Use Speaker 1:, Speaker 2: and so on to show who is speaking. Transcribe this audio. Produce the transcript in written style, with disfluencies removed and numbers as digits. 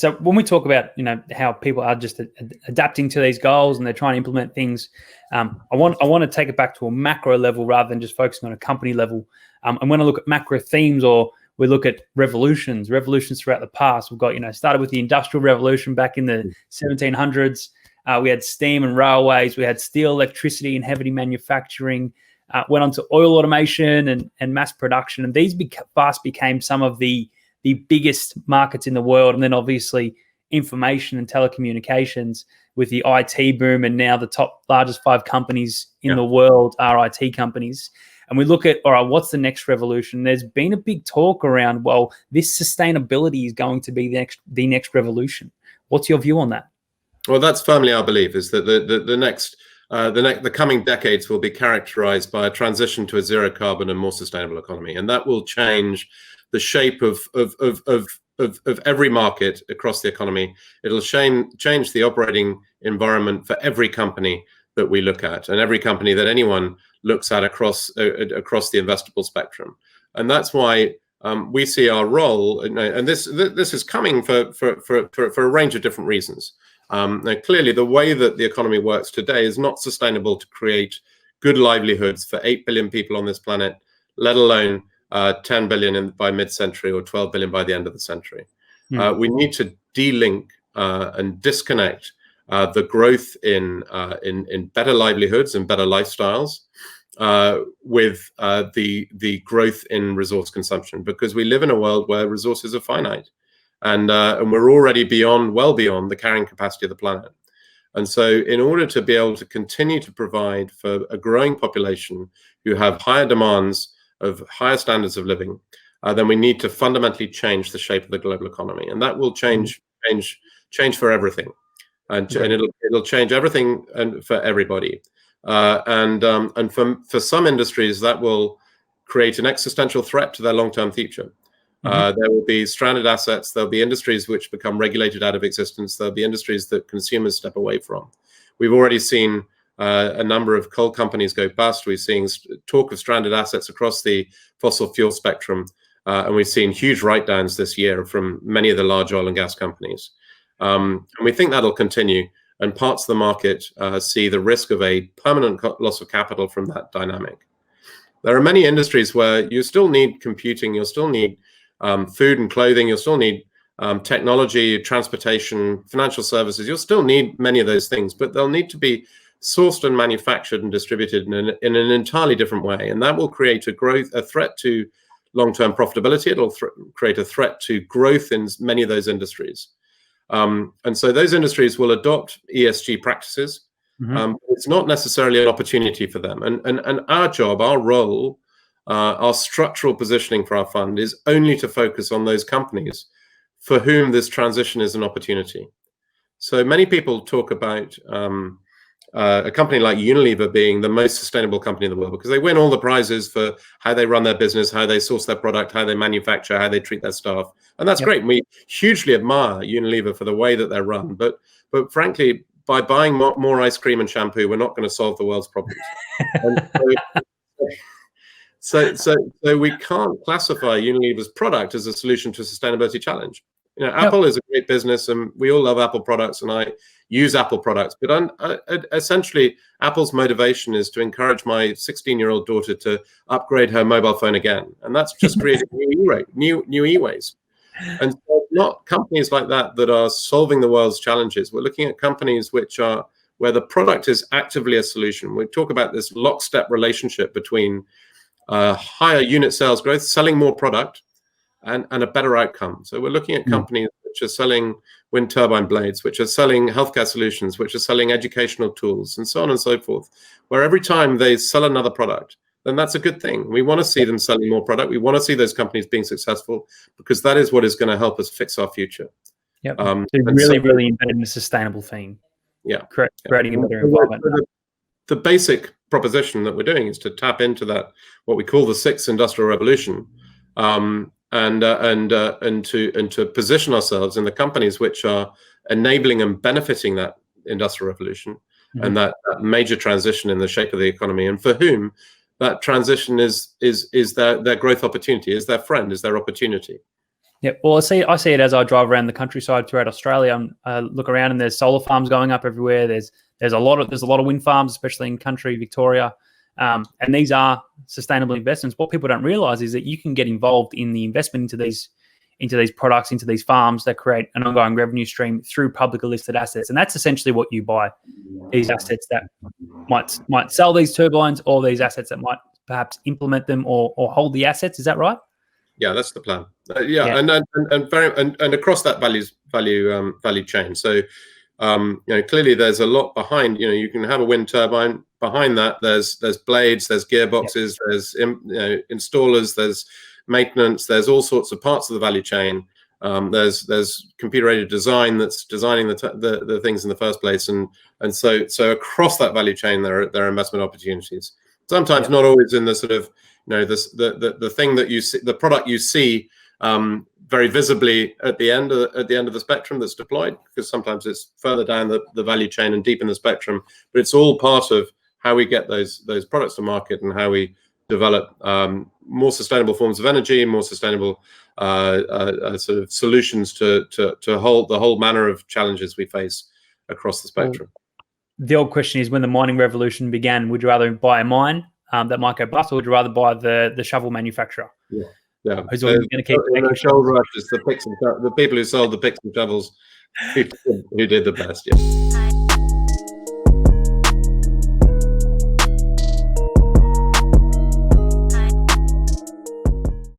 Speaker 1: So when we talk about, how people are just adapting to these goals and they're trying to implement things, I want to take it back to a macro level rather than just focusing on a company level. And when I look at macro themes, or we look at revolutions throughout the past, we've got, started with the Industrial Revolution back in the 1700s. We had steam and railways. We had steel, electricity, and heavy manufacturing. Went on to oil automation and mass production. And these fast became some of the biggest markets in the world. And then obviously information and telecommunications with the IT boom. And now the top largest 5 companies in the world are IT companies. And we look at, all right, what's the next revolution? There's been a big talk around, well, this sustainability is going to be the next revolution. What's your view on that?
Speaker 2: Well, that's firmly our belief, is that the coming decades will be characterized by a transition to a zero carbon and more sustainable economy. And that will change the shape of every market across the economy. It'll change the operating environment for every company that we look at, and every company that anyone looks at across the investable spectrum. And that's why we see our role, and this is coming for a range of different reasons. Now, clearly, the way that the economy works today is not sustainable to create good livelihoods for 8 billion people on this planet, let alone 10 billion by mid-century or 12 billion by the end of the century. We need to de-link and disconnect the growth in better livelihoods and better lifestyles with the growth in resource consumption, because we live in a world where resources are finite, and we're already well beyond the carrying capacity of the planet. And so in order to be able to continue to provide for a growing population who have higher demands of higher standards of living, then we need to fundamentally change the shape of the global economy, and that will change for everything, and it'll change everything and for everybody, and for some industries that will create an existential threat to their long-term future. There will be stranded assets. There'll be industries which become regulated out of existence. There'll be industries that consumers step away from. We've already seen a number of coal companies go bust. We've seen talk of stranded assets across the fossil fuel spectrum, and we've seen huge write-downs this year from many of the large oil and gas companies. And we think that'll continue, and parts of the market see the risk of a permanent loss of capital from that dynamic. There are many industries where you still need computing, you'll still need food and clothing, you'll still need technology, transportation, financial services. You'll still need many of those things, but they'll need to be sourced and manufactured and distributed in an entirely different way. And that will create a threat to long-term profitability. It'll create a threat to growth in many of those industries. And so those industries will adopt ESG practices. It's not necessarily an opportunity for them. And our job, our role, our structural positioning for our fund is only to focus on those companies for whom this transition is an opportunity. So many people talk about a company like Unilever being the most sustainable company in the world because they win all the prizes for how they run their business, how they source their product, how they manufacture, how they treat their staff. And that's great. And we hugely admire Unilever for the way that they're run. But frankly, by buying more ice cream and shampoo, we're not going to solve the world's problems. So we can't classify Unilever's product as a solution to a sustainability challenge. Apple is a great business, and we all love Apple products, and I use Apple products. But essentially, Apple's motivation is to encourage my 16-year-old daughter to upgrade her mobile phone again, and that's just creating new e-ways. And so not companies like that are solving the world's challenges. We're looking at companies where the product is actively a solution. We talk about this lockstep relationship between higher unit sales growth, selling more product, and a better outcome. So we're looking at companies which are selling wind turbine blades, which are selling healthcare solutions, which are selling educational tools, and so on and so forth, where every time they sell another product, then that's a good thing. We want to see them selling more product. We want to see those companies being successful, because that is what is going to help us fix our future.
Speaker 1: Yep. So really embedding the sustainable theme.
Speaker 2: Yeah.
Speaker 1: Creating a better environment.
Speaker 2: The basic proposition that we're doing is to tap into that, what we call the sixth industrial revolution, and to position ourselves in the companies which are enabling and benefiting that industrial revolution and that major transition in the shape of the economy, and for whom that transition is their growth opportunity, is their friend, is their opportunity.
Speaker 1: Yeah, well, I see it as I drive around the countryside throughout Australia. I look around and there's solar farms going up everywhere. There's a lot of wind farms, especially in country Victoria, and these are sustainable investments. What people don't realise is that you can get involved in the investment into these products, into these farms that create an ongoing revenue stream through publicly listed assets, and that's essentially what you buy. These assets that might sell these turbines, or these assets that might perhaps implement them or hold the assets. Is that right?
Speaker 2: Yeah, that's the plan. And across that value chain. So, clearly there's a lot behind. You can have a wind turbine. Behind that, there's blades, there's gearboxes, there's installers, there's maintenance, there's all sorts of parts of the value chain. There's computer-aided design that's designing the things in the first place, and so across that value chain there are investment opportunities. Sometimes not always in the sort of the thing that you see, the product you see very visibly at the end of the spectrum that's deployed, because sometimes it's further down the value chain and deep in the spectrum. But it's all part of how we get those products to market and how we develop more sustainable forms of energy, more sustainable sort of solutions to hold the whole manner of challenges we face across the spectrum.
Speaker 1: The old question is, when the mining revolution began, would you rather buy a mine that might go bust, or would you rather buy the shovel manufacturer?
Speaker 2: Yeah.
Speaker 1: Who's always going to keep
Speaker 2: the gold rush is the people who sold the picks and shovels who did the best. Yeah.